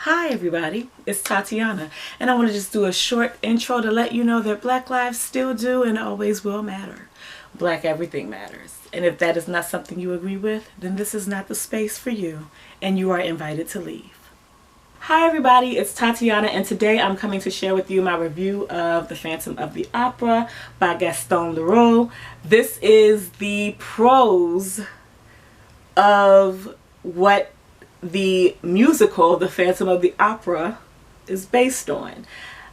Hi everybody, it's Tatiana, and I want to just do a short intro to let you know that Black lives still do and always will matter. Black everything matters. And if that is not something you agree with, then this is not the space for you, and you are invited to leave. Hi everybody, it's Tatiana, and today I'm coming to share with you my review of The Phantom of the Opera by Gaston Leroux. This is the prose of what the musical The Phantom of the Opera is based on.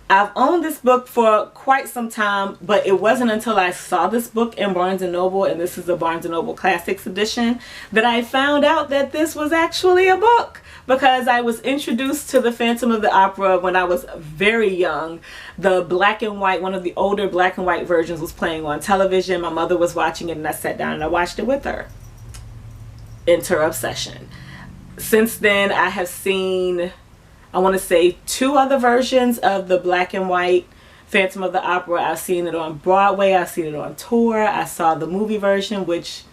I've owned this book for quite some time, but it wasn't until I saw this book in Barnes & Noble, and this is the Barnes & Noble Classics edition, that I found out that this was actually a book, because I was introduced to The Phantom of the Opera when I was very young. The black and white, one of the older black and white versions was playing on television. My mother was watching it and I sat down and I watched it with her. Enter obsession. Since then, I have seen, I want to say, 2 other versions of the black and white Phantom of the Opera. I've seen it on Broadway. I've seen it on tour. I saw the movie version, which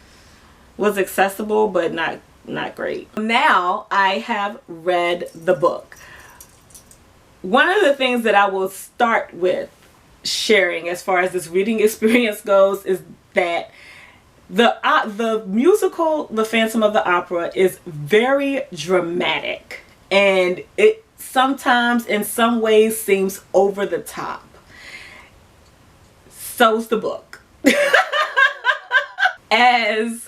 was accessible, but not great. Now, I have read the book. One of the things that I will start with sharing as far as this reading experience goes is that the musical The Phantom of the Opera is very dramatic, and it sometimes in some ways seems over the top. So's the book. As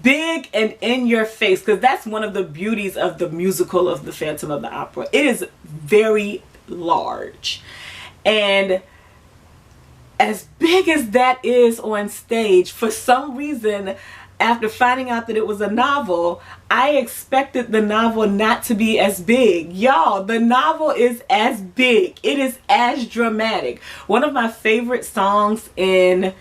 big and in your face, because that's one of the beauties of the musical of The Phantom of the Opera. It is very large, and as big as that is on stage, for some reason, after finding out that it was a novel, I expected the novel not to be as big. Y'all, the novel is as big. It is as dramatic. One of my favorite songs in,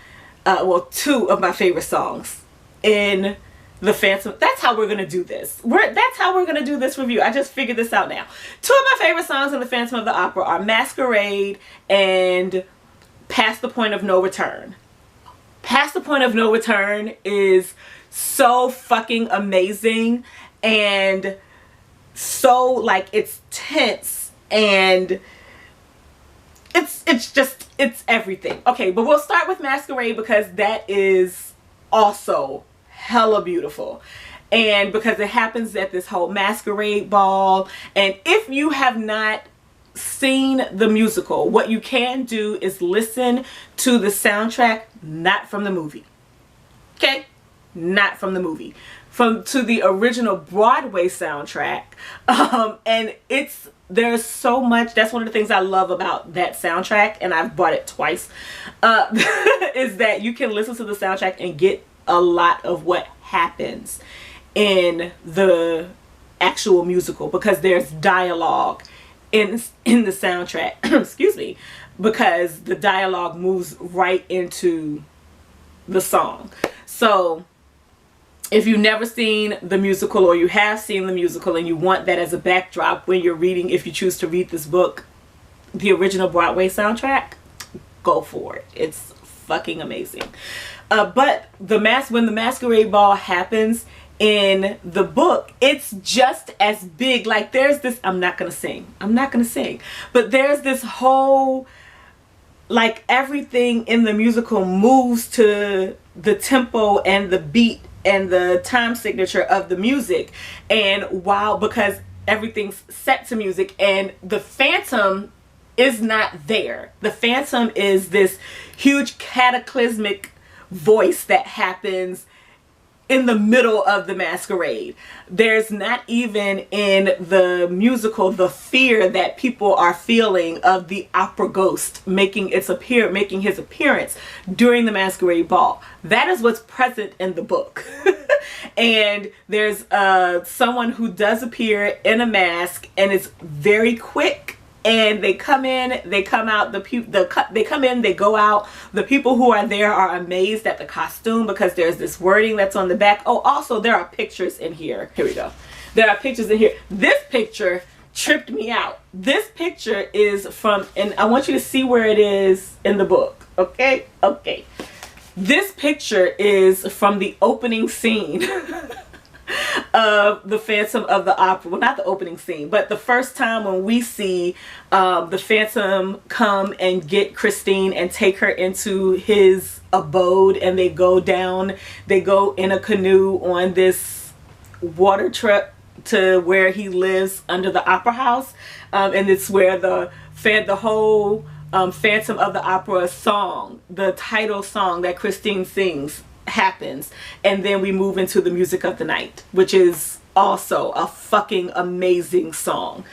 well, 2 of my favorite songs in The Phantom. That's how we're going to do this. That's how we're going to do this review. I just figured this out now. 2 of my favorite songs in The Phantom of the Opera are Masquerade and Past the Point of No Return. Past the Point of No Return is so fucking amazing, and so, like, it's tense, and it's everything. Okay, but we'll start with Masquerade because that is also hella beautiful, and because it happens at this whole Masquerade Ball. And if you have not seen the musical, what you can do is listen to the soundtrack, not from the movie. Okay? Not from the movie. To the original Broadway soundtrack. And there's so much. That's one of the things I love about that soundtrack, and I've bought it twice, is that you can listen to the soundtrack and get a lot of what happens in the actual musical, because there's dialogue in the soundtrack. Excuse me, because the dialogue moves right into the song. So if you've never seen the musical, or you have seen the musical and you want that as a backdrop when you're reading, if you choose to read this book, the original Broadway soundtrack, go for it. It's fucking amazing. But when the Masquerade Ball happens in the book, it's just as big. Like, there's this, I'm not gonna sing, but there's this whole, like, everything in the musical moves to the tempo and the beat and the time signature of the music. And because everything's set to music, and the Phantom is not there. The Phantom is this huge cataclysmic voice that happens in the middle of the masquerade. There's not even in the musical the fear that people are feeling of the opera ghost making his appearance during the Masquerade Ball. That is what's present in the book. And there's someone who does appear in a mask, and it's very quick. And they come in, they come out, they come in, they go out. The people who are there are amazed at the costume, because there's this wording that's on the back. Oh, also there are pictures in here. Here we go. There are pictures in here. This picture tripped me out. This picture is from, and I want you to see where it is in the book. Okay? Okay. This picture is from the opening scene of the Phantom of the Opera. Well, not the opening scene, but the first time when we see the Phantom come and get Christine and take her into his abode, and they go in a canoe on this water trip to where he lives under the opera house, and it's where the whole Phantom of the Opera song, the title song that Christine sings, happens, and then we move into the music of the night, which is also a fucking amazing song.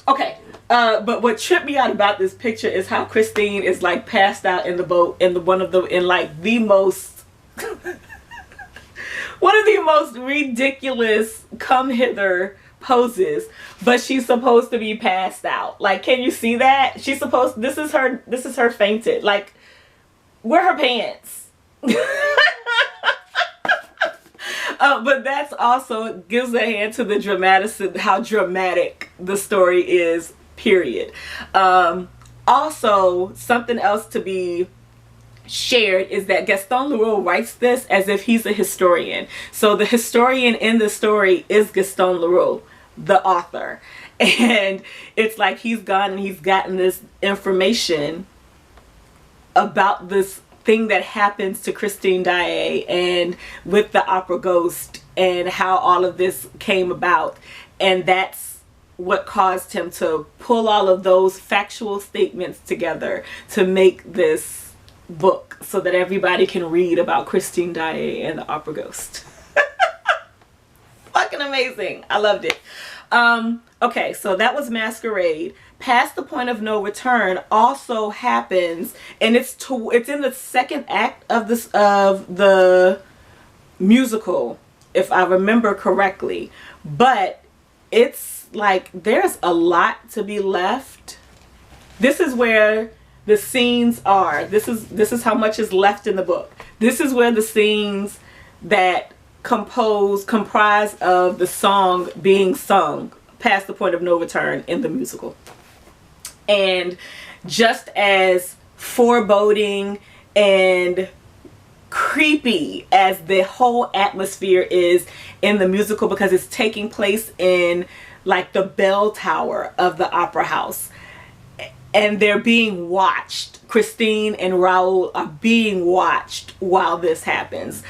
Okay, but what tripped me out about this picture is how Christine is like passed out in the boat in like the most one of the most ridiculous come hither poses, but she's supposed to be passed out. Like, can you see that? This is her fainted. Like, where are her pants? But that's also gives a hand to the how dramatic the story is, period. Also, something else to be shared is that Gaston Leroux writes this as if he's a historian. So the historian in the story is Gaston Leroux, the author. And it's like he's gone and he's gotten this information about this thing that happens to Christine Daae and with the opera ghost and how all of this came about. And that's what caused him to pull all of those factual statements together to make this book so that everybody can read about Christine Daae and the opera ghost. Fucking amazing. I loved it. Okay, so that was Masquerade. Past the Point of No Return also happens, and it's in the second act of the musical, if I remember correctly. But it's like there's a lot to be left. This is where the scenes are. This is how much is left in the book. This is where the scenes that comprise of the song being sung, Past the Point of No Return, in the musical. And just as foreboding and creepy as the whole atmosphere is in the musical, because it's taking place in like the bell tower of the opera house, and they're being watched. Christine and Raoul are being watched while this happens.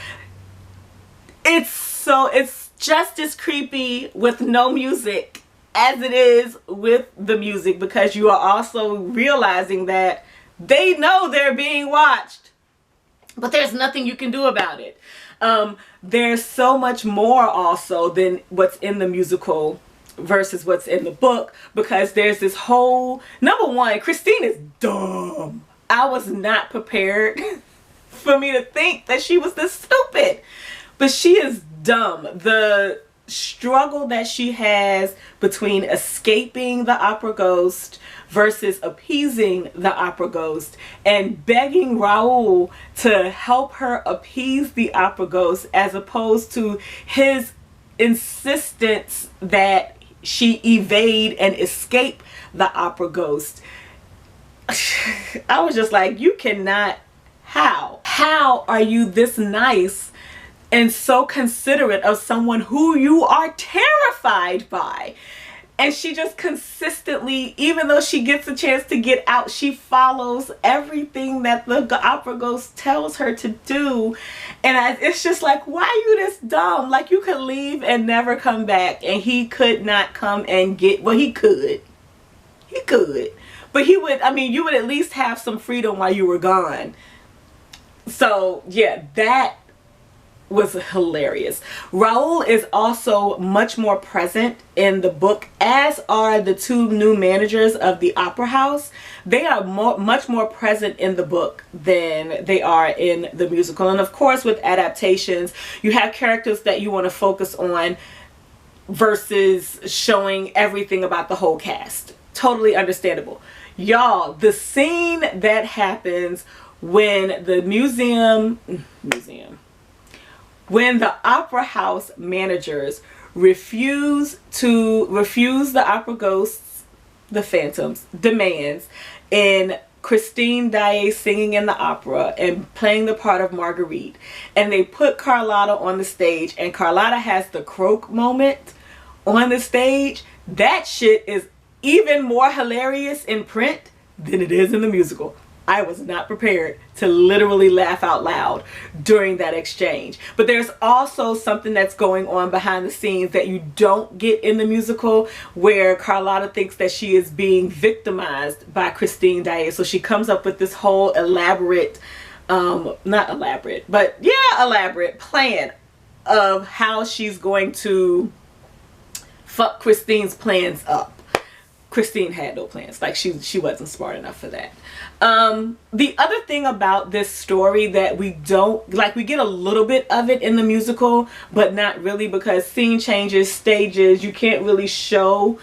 It's just as creepy with no music as it is with the music, because you are also realizing that they know they're being watched, but there's nothing you can do about it. There's so much more also than what's in the musical versus what's in the book, because there's this whole, number one, Christine is dumb. I was not prepared for me to think that she was this stupid, but she is dumb. The struggle that she has between escaping the opera ghost versus appeasing the opera ghost, and begging Raoul to help her appease the opera ghost, as opposed to his insistence that she evade and escape the opera ghost. I was just like, you cannot. How are you this nice and so considerate of someone who you are terrified by? And she just consistently, even though she gets a chance to get out, she follows everything that the opera ghost tells her to do. And it's just like, why are you this dumb? Like, you could leave and never come back, and he could not come and get, well, he could, but he would, I mean, you would at least have some freedom while you were gone. So yeah, that was hilarious. Raoul is also much more present in the book, as are the two new managers of the opera house. They are much more present in the book than they are in the musical. And of course, with adaptations, you have characters that you want to focus on versus showing everything about the whole cast. Totally understandable. Y'all, the scene that happens when the when the opera house managers refuse the opera ghosts, the Phantoms, demands in Christine Daae singing in the opera and playing the part of Marguerite, and they put Carlotta on the stage, and Carlotta has the croak moment on the stage, that shit is even more hilarious in print than it is in the musical. I was not prepared to literally laugh out loud during that exchange. But there's also something that's going on behind the scenes that you don't get in the musical, where Carlotta thinks that she is being victimized by Christine Daae. So she comes up with this whole elaborate, not elaborate, but yeah, elaborate plan of how she's going to fuck Christine's plans up. Christine had no plans. Like, she wasn't smart enough for that. The other thing about this story that we don't, like, we get a little bit of it in the musical, but not really, because scene changes, stages, you can't really show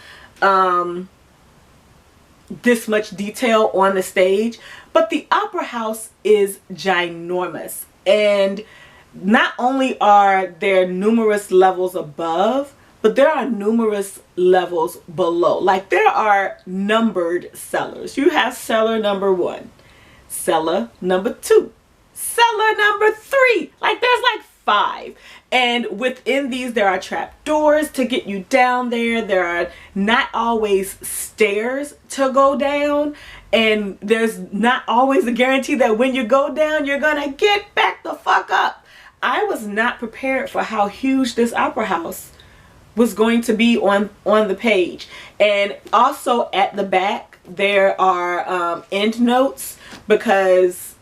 this much detail on the stage. But the opera house is ginormous, and not only are there numerous levels above, but there are numerous levels below. Like, there are numbered cellars. You have cellar number 1, cellar number 2, cellar number 3. Like, there's like 5. And within these, there are trap doors to get you down there. There are not always stairs to go down. And there's not always a guarantee that when you go down, you're gonna get back the fuck up. I was not prepared for how huge this opera house was going to be on the page. And also at the back there are end notes, because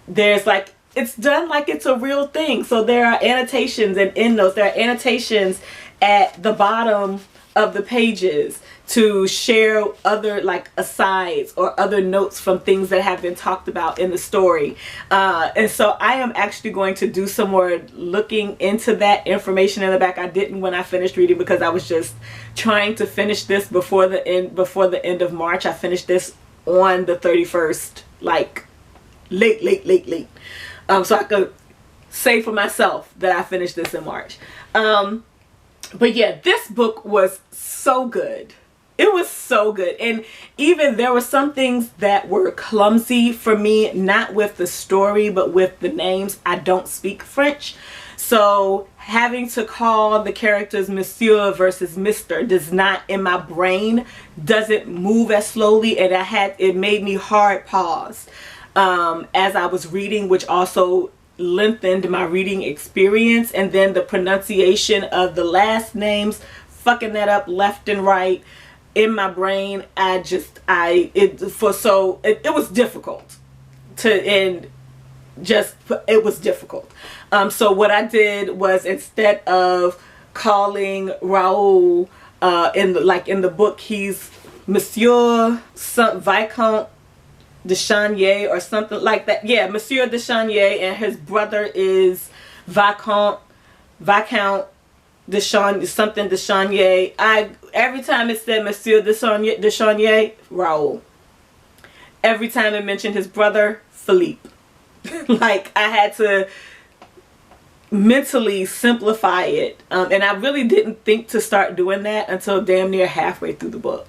there's like, it's done like it's a real thing. So there are annotations and end notes. There are annotations at the bottom of the pages to share other like asides or other notes from things that have been talked about in the story. And so I am actually going to do some more looking into that information in the back. I didn't when I finished reading, because I was just trying to finish this before the end of March. I finished this on the 31st, like late. So I could say for myself that I finished this in March. But yeah, this book was so good. It was so good. And even there were some things that were clumsy for me, not with the story, but with the names. I don't speak French. So having to call the characters Monsieur versus Mr. does not, in my brain, doesn't move as slowly. And it made me hard pause as I was reading, which also lengthened my reading experience. And then the pronunciation of the last names, fucking that up left and right in my brain. It was difficult it was difficult. So what I did was, instead of calling Raoul in the book, he's Monsieur Viscount de Chanier or something like that. Yeah, Monsieur de Chanier, and his brother is Viscount de Chanier. Every time it said Monsieur de Chanier, Raoul. Every time it mentioned his brother, Philippe. Like, I had to mentally simplify it. And I really didn't think to start doing that until damn near halfway through the book.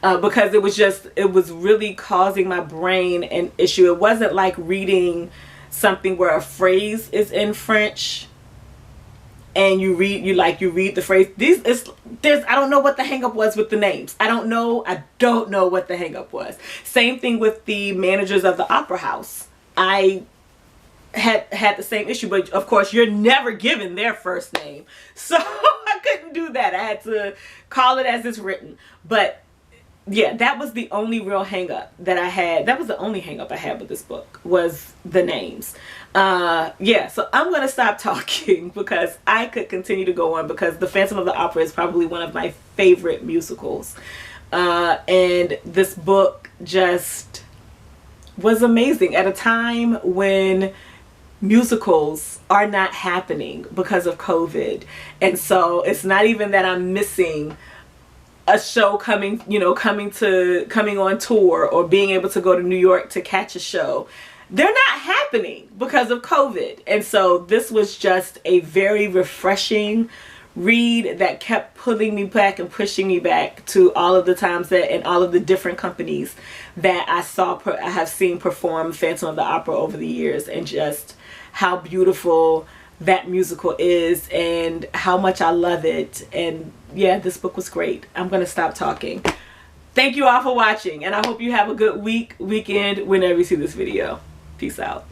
Because it was really causing my brain an issue. It wasn't like reading something where a phrase is in French and you read the phrase. I don't know what the hang up was with the names. I don't know what the hang up was. Same thing with the managers of the opera house. I had the same issue, but of course you're never given their first name. So I couldn't do that. I had to call it as it's written. But yeah, that was the only real hang up that I had. That was the only hang up I had with this book, was the names. Yeah, so I'm going to stop talking because I could continue to go on, because The Phantom of the Opera is probably one of my favorite musicals. And this book just was amazing at a time when musicals are not happening because of COVID. And so it's not even that I'm missing a show coming on tour or being able to go to New York to catch a show. They're not happening because of COVID. And so this was just a very refreshing read that kept pulling me back and pushing me back to all of the times that, and all of the different companies that I have seen perform Phantom of the Opera over the years, and just how beautiful that musical is and how much I love it. And yeah, this book was great. I'm gonna stop talking. Thank you all for watching, and I hope you have a good weekend, whenever you see this video. Peace out.